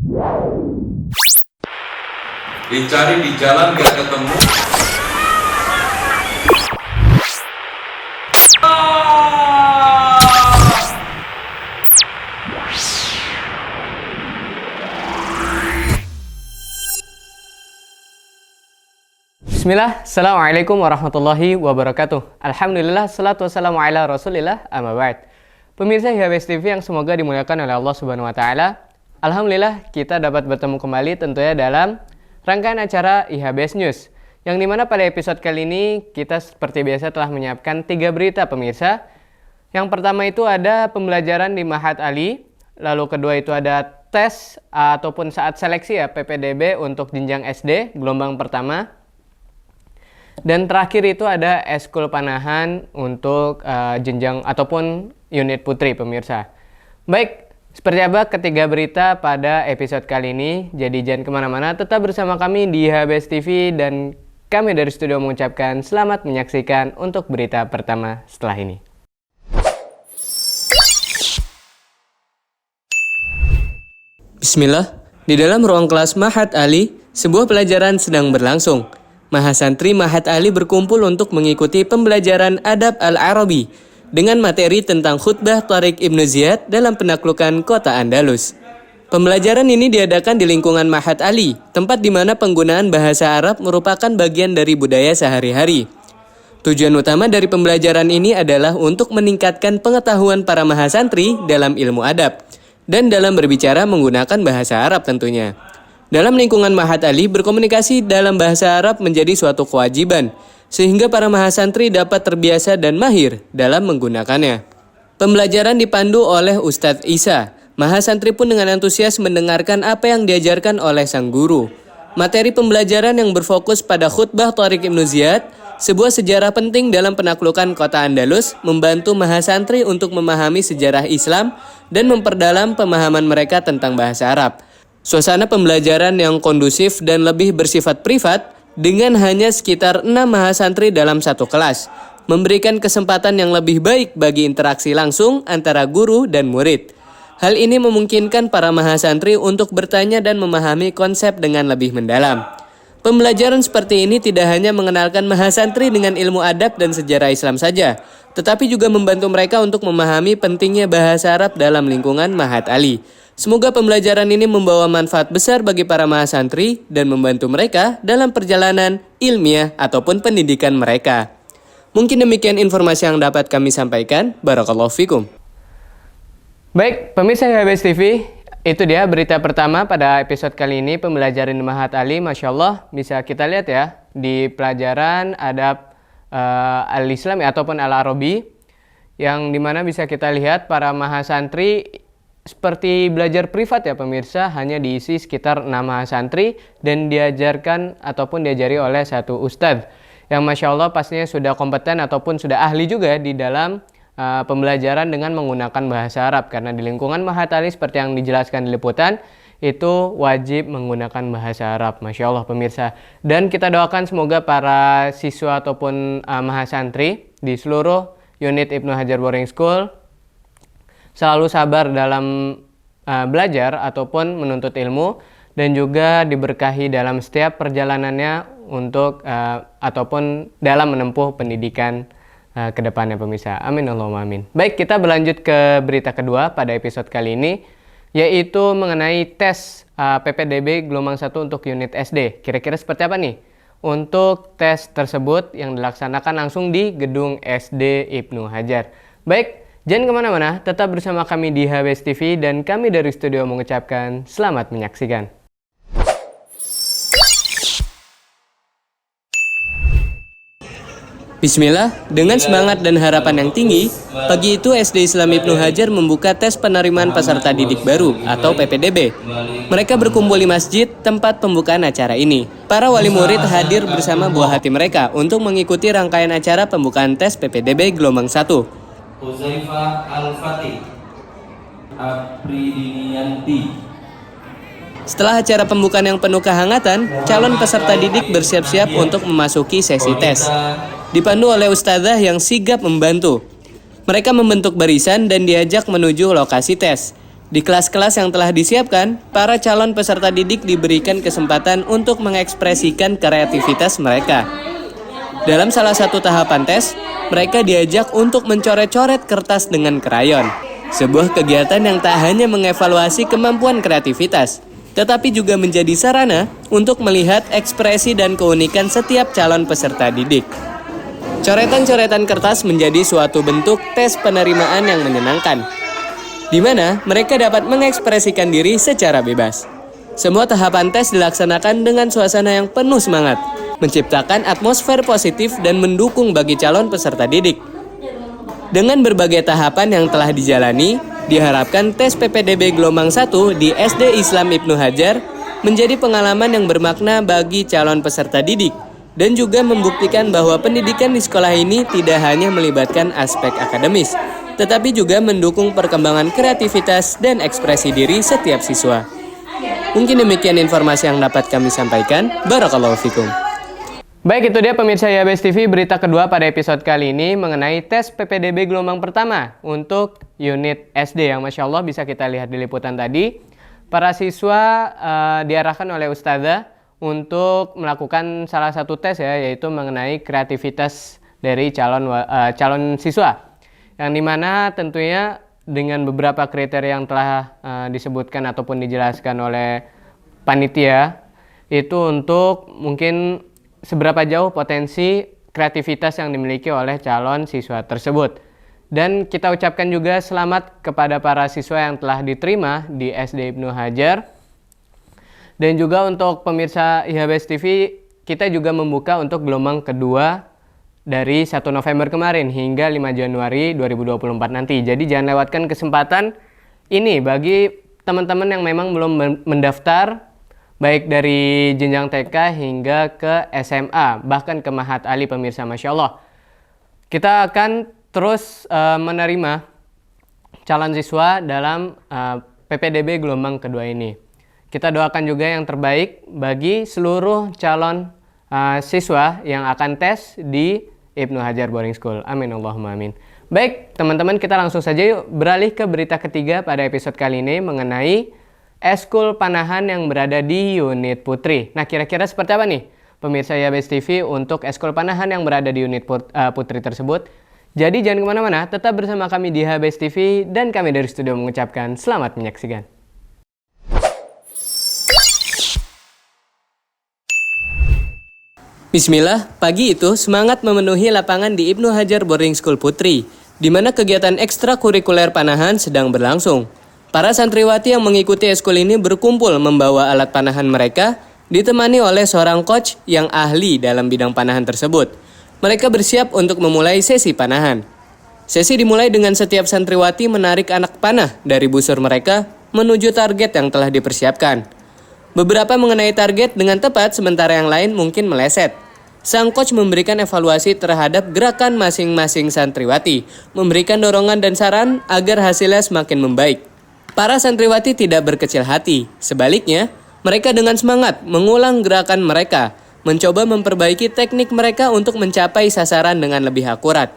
Dicari di jalan gak ketemu. Bismillah, Assalamualaikum warahmatullahi wabarakatuh. Alhamdulillah, salatu wassalamu ala rasulillah, amma ba'd. Pemirsa IHBS TV yang semoga dimuliakan oleh Allah Subhanahu wa Ta'ala. Alhamdulillah, kita dapat bertemu kembali tentunya dalam rangkaian acara IHBS News, yang dimana pada episode kali ini kita seperti biasa telah menyiapkan 3 berita pemirsa. Yang pertama itu ada pembelajaran di Mahat Ali, lalu kedua itu ada tes ataupun saat seleksi ya PPDB untuk jenjang SD gelombang pertama, dan terakhir itu ada eskul panahan untuk jenjang ataupun unit putri pemirsa. Baik, seperti apa ketiga berita pada episode kali ini? Jadi jangan kemana-mana, tetap bersama kami di IHBS TV dan kami dari studio mengucapkan selamat menyaksikan untuk berita pertama setelah ini. Bismillah, di dalam ruang kelas Mahat Ali, sebuah pelajaran sedang berlangsung. Mahasantri Mahat Ali berkumpul untuk mengikuti pembelajaran adab Al-Arabi dengan materi tentang khutbah Tariq Ibn Ziyad dalam penaklukan kota Andalus. Pembelajaran ini diadakan di lingkungan Mahat Ali, tempat di mana penggunaan bahasa Arab merupakan bagian dari budaya sehari-hari. Tujuan utama dari pembelajaran ini adalah untuk meningkatkan pengetahuan para mahasantri dalam ilmu adab dan dalam berbicara menggunakan bahasa Arab tentunya. Dalam lingkungan Mahat Ali, berkomunikasi dalam bahasa Arab menjadi suatu kewajiban, sehingga para mahasantri dapat terbiasa dan mahir dalam menggunakannya. Pembelajaran dipandu oleh Ustadz Isa. Mahasantri pun dengan antusias mendengarkan apa yang diajarkan oleh sang guru. Materi pembelajaran yang berfokus pada khutbah Tariq Ibn Ziyad, sebuah sejarah penting dalam penaklukan kota Andalus, membantu mahasantri untuk memahami sejarah Islam dan memperdalam pemahaman mereka tentang bahasa Arab. Suasana pembelajaran yang kondusif dan lebih bersifat privat dengan hanya sekitar 6 mahasantri dalam satu kelas, memberikan kesempatan yang lebih baik bagi interaksi langsung antara guru dan murid. Hal ini memungkinkan para mahasantri untuk bertanya dan memahami konsep dengan lebih mendalam. Pembelajaran seperti ini tidak hanya mengenalkan mahasantri dengan ilmu adab dan sejarah Islam saja, tetapi juga membantu mereka untuk memahami pentingnya bahasa Arab dalam lingkungan Mahat Ali. Semoga pembelajaran ini membawa manfaat besar bagi para mahasantri dan membantu mereka dalam perjalanan ilmiah ataupun pendidikan mereka. Mungkin demikian informasi yang dapat kami sampaikan. Barakallahu fikum. Baik, pemirsa IHBS TV, itu dia berita pertama pada episode kali ini, pembelajaran di Mahat Ali. Masya Allah, bisa kita lihat ya, di pelajaran adab Al-Islam ataupun Al-Arabi, yang dimana bisa kita lihat para mahasantri seperti belajar privat ya pemirsa, hanya diisi sekitar 6 mahasantri dan diajarkan ataupun diajari oleh satu ustadz yang Masya Allah pastinya sudah kompeten ataupun sudah ahli juga di dalam pembelajaran dengan menggunakan bahasa Arab, karena di lingkungan Mahat Ali seperti yang dijelaskan di liputan itu wajib menggunakan bahasa Arab. Masya Allah pemirsa, dan kita doakan semoga para siswa ataupun mahasantri di seluruh unit Ibnu Hajar Boarding School selalu sabar dalam belajar ataupun menuntut ilmu, dan juga diberkahi dalam setiap perjalanannya untuk ataupun dalam menempuh pendidikan ke depannya pemirsa. Amin Allahumma amin. Baik, kita berlanjut ke berita kedua pada episode kali ini, yaitu mengenai tes PPDB gelombang 1 untuk unit SD. Kira-kira seperti apa nih untuk tes tersebut yang dilaksanakan langsung di gedung SD Ibnu Hajar. Baik, jangan kemana-mana, tetap bersama kami di IHBS TV dan kami dari studio mengucapkan selamat menyaksikan. Bismillah, dengan semangat dan harapan yang tinggi, pagi itu SD Islam Ibnu Hajar membuka tes penerimaan peserta didik baru atau PPDB. Mereka berkumpul di masjid tempat pembukaan acara ini. Para wali murid hadir bersama buah hati mereka untuk mengikuti rangkaian acara pembukaan tes PPDB gelombang 1. Huzaifah Al-Fatih Apridinianti. Setelah acara pembukaan yang penuh kehangatan, calon peserta didik bersiap-siap untuk memasuki sesi tes. Dipandu oleh ustadzah yang sigap membantu. Mereka membentuk barisan dan diajak menuju lokasi tes. Di kelas-kelas yang telah disiapkan, para calon peserta didik diberikan kesempatan untuk mengekspresikan kreativitas mereka. Dalam salah satu tahapan tes, mereka diajak untuk mencoret-coret kertas dengan krayon. Sebuah kegiatan yang tak hanya mengevaluasi kemampuan kreativitas, tetapi juga menjadi sarana untuk melihat ekspresi dan keunikan setiap calon peserta didik. Coretan-coretan kertas menjadi suatu bentuk tes penerimaan yang menyenangkan, di mana mereka dapat mengekspresikan diri secara bebas. Semua tahapan tes dilaksanakan dengan suasana yang penuh semangat, menciptakan atmosfer positif dan mendukung bagi calon peserta didik. Dengan berbagai tahapan yang telah dijalani, diharapkan tes PPDB Gelombang 1 di SD Islam Ibnu Hajar menjadi pengalaman yang bermakna bagi calon peserta didik dan juga membuktikan bahwa pendidikan di sekolah ini tidak hanya melibatkan aspek akademis, tetapi juga mendukung perkembangan kreativitas dan ekspresi diri setiap siswa. Mungkin demikian informasi yang dapat kami sampaikan. Barakallahu fikum. Baik, itu dia pemirsa YABES TV, berita kedua pada episode kali ini mengenai tes PPDB gelombang pertama untuk unit SD yang Masya Allah bisa kita lihat di liputan tadi. Para siswa diarahkan oleh Ustazah untuk melakukan salah satu tes ya, yaitu mengenai kreativitas dari calon siswa. Yang dimana tentunya dengan beberapa kriteria yang telah disebutkan ataupun dijelaskan oleh panitia, itu untuk mungkin seberapa jauh potensi kreativitas yang dimiliki oleh calon siswa tersebut. Dan kita ucapkan juga selamat kepada para siswa yang telah diterima di SD Ibnu Hajar. Dan juga untuk pemirsa YABES TV, kita juga membuka untuk gelombang kedua dari 1 November kemarin hingga 5 Januari 2024 nanti. Jadi jangan lewatkan kesempatan ini bagi teman-teman yang memang belum mendaftar, baik dari jenjang TK hingga ke SMA, bahkan ke Mahat Ali pemirsa, Masya Allah. Kita akan terus menerima calon siswa dalam PPDB gelombang kedua ini. Kita doakan juga yang terbaik bagi seluruh calon siswa yang akan tes di Ibnu Hajar Boarding School. Amin Allahumma amin. Baik teman-teman, kita langsung saja yuk beralih ke berita ketiga pada episode kali ini mengenai Eskul Panahan yang berada di unit Putri. Nah, kira-kira seperti apa nih pemirsa YABES TV untuk Eskul Panahan yang berada di unit Putri tersebut? Jadi jangan kemana-mana, tetap bersama kami di YABES TV dan kami dari studio mengucapkan selamat menyaksikan. Bismillah, pagi itu semangat memenuhi lapangan di Ibnu Hajar Boarding School Putri, di mana kegiatan ekstrakurikuler panahan sedang berlangsung. Para santriwati yang mengikuti eskul ini berkumpul membawa alat panahan mereka, ditemani oleh seorang coach yang ahli dalam bidang panahan tersebut. Mereka bersiap untuk memulai sesi panahan. Sesi dimulai dengan setiap santriwati menarik anak panah dari busur mereka menuju target yang telah dipersiapkan. Beberapa mengenai target dengan tepat, sementara yang lain mungkin meleset. Sang coach memberikan evaluasi terhadap gerakan masing-masing santriwati, memberikan dorongan dan saran agar hasilnya semakin membaik. Para santriwati tidak berkecil hati, sebaliknya mereka dengan semangat mengulang gerakan mereka, mencoba memperbaiki teknik mereka untuk mencapai sasaran dengan lebih akurat.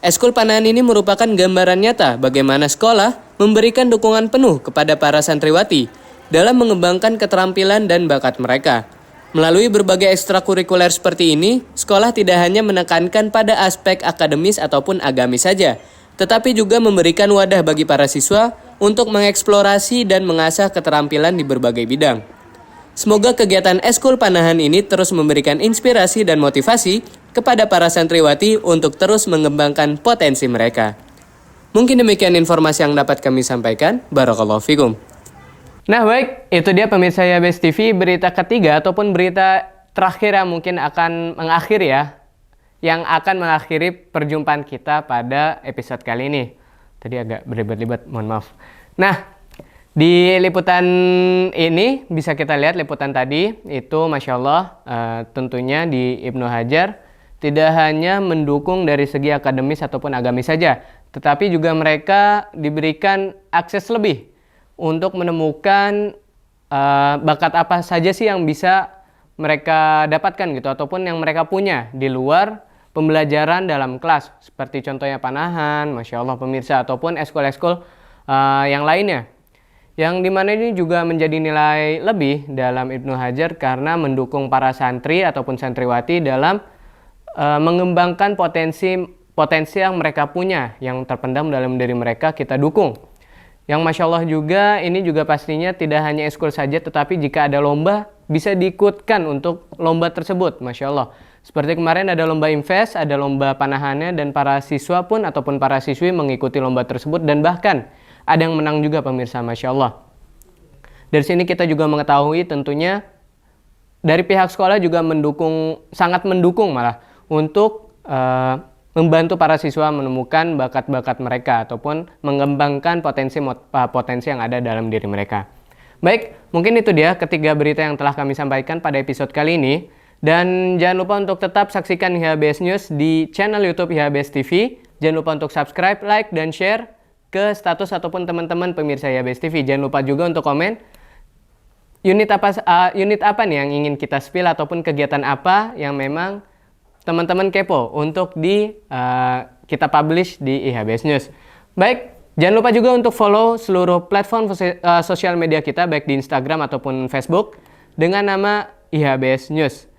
Eskul Panahan ini merupakan gambaran nyata bagaimana sekolah memberikan dukungan penuh kepada para santriwati dalam mengembangkan keterampilan dan bakat mereka. Melalui berbagai ekstrakurikuler seperti ini, sekolah tidak hanya menekankan pada aspek akademis ataupun agamis saja, tetapi juga memberikan wadah bagi para siswa untuk mengeksplorasi dan mengasah keterampilan di berbagai bidang. Semoga kegiatan Eskul Panahan ini terus memberikan inspirasi dan motivasi kepada para santriwati untuk terus mengembangkan potensi mereka. Mungkin demikian informasi yang dapat kami sampaikan. Barakallahu fikum. Nah baik, itu dia pemirsa YABES TV, berita ketiga ataupun berita terakhir yang mungkin akan mengakhiri yang akan mengakhiri perjumpaan kita pada episode kali ini. Tadi agak berlibat-libat, mohon maaf. Nah, di liputan ini bisa kita lihat liputan tadi itu Masya Allah tentunya di Ibnu Hajar tidak hanya mendukung dari segi akademis ataupun agamis saja, tetapi juga mereka diberikan akses lebih untuk menemukan bakat apa saja sih yang bisa mereka dapatkan gitu, ataupun yang mereka punya di luar pembelajaran dalam kelas, seperti contohnya panahan, Masya Allah pemirsa, ataupun eskul-eskul yang lainnya. Yang dimana ini juga menjadi nilai lebih dalam Ibnu Hajar karena mendukung para santri ataupun santriwati dalam mengembangkan potensi yang mereka punya, yang terpendam dalam diri mereka kita dukung. Yang Masya Allah juga, ini juga pastinya tidak hanya ekskul saja, tetapi jika ada lomba, bisa diikutkan untuk lomba tersebut, Masya Allah. Seperti kemarin ada lomba invest, ada lomba panahannya, dan para siswa pun ataupun para siswi mengikuti lomba tersebut, dan bahkan ada yang menang juga pemirsa, Masya Allah. Dari sini kita juga mengetahui tentunya, dari pihak sekolah juga sangat mendukung malah, untuk membantu para siswa menemukan bakat-bakat mereka ataupun mengembangkan potensi yang ada dalam diri mereka. Baik, mungkin itu dia ketiga berita yang telah kami sampaikan pada episode kali ini. Dan jangan lupa untuk tetap saksikan IHBS News di channel YouTube IHBS TV. Jangan lupa untuk subscribe, like, dan share ke status ataupun teman-teman pemirsa IHBS TV. Jangan lupa juga untuk komen unit apa nih yang ingin kita spill ataupun kegiatan apa yang memang teman-teman kepo untuk kita publish di IHBS News. Baik, jangan lupa juga untuk follow seluruh platform sosial media kita, baik di Instagram ataupun Facebook, dengan nama IHBS News.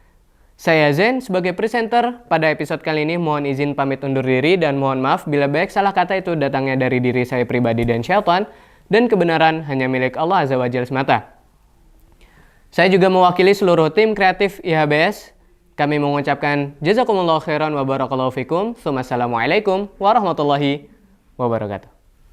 Saya Zen sebagai presenter pada episode kali ini, mohon izin pamit undur diri dan mohon maaf bila baik salah kata itu datangnya dari diri saya pribadi dan syaitan, dan kebenaran hanya milik Allah Azza wa Jalla semata. Saya juga mewakili seluruh tim kreatif IHBS. Kami mengucapkan jazakumullahu khairan wa barakallahu fikum. Assalamualaikum warahmatullahi wabarakatuh.